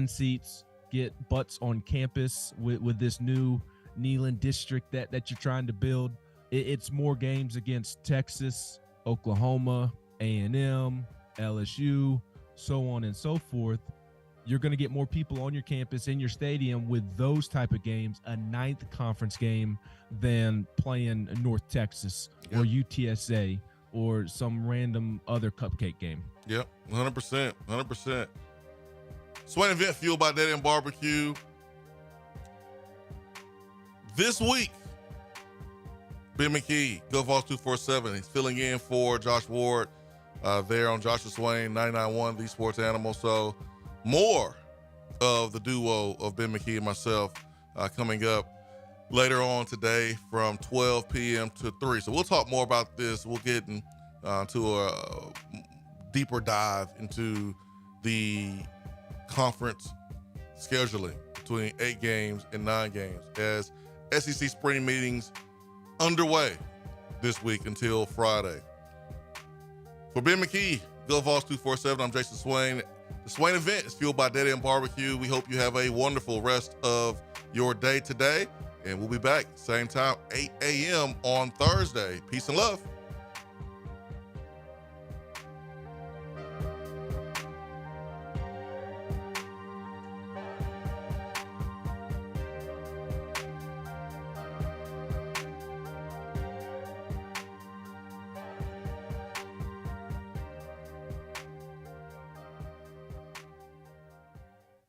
seats, get butts on campus with this new Neyland district that you're trying to build? It's more games against Texas, Oklahoma, A&M, LSU, so on and so forth. You're going to get more people on your campus in your stadium with those type of games, a ninth conference game, than playing North Texas or UTSA or some random other cupcake game. Yep, 100%. Swain Event fueled by Dead End Barbecue. This week, Ben McKee, Go Vols 247. He's filling in for Josh Ward there on Joshua Swain 99.1 The Sports Animal. So more of the duo of Ben McKee and myself coming up later on today from 12 p.m. to 3. So we'll talk more about this. We'll get into a deeper dive into the conference scheduling between 8 games and 9 games as SEC spring meetings underway this week until Friday. For Ben McKee, Go Vols 247, I'm Jason Swain. The Swain Event is fueled by Dead End Barbecue. We hope you have a wonderful rest of your day today, and we'll be back same time, 8 a.m. on Thursday. Peace and love.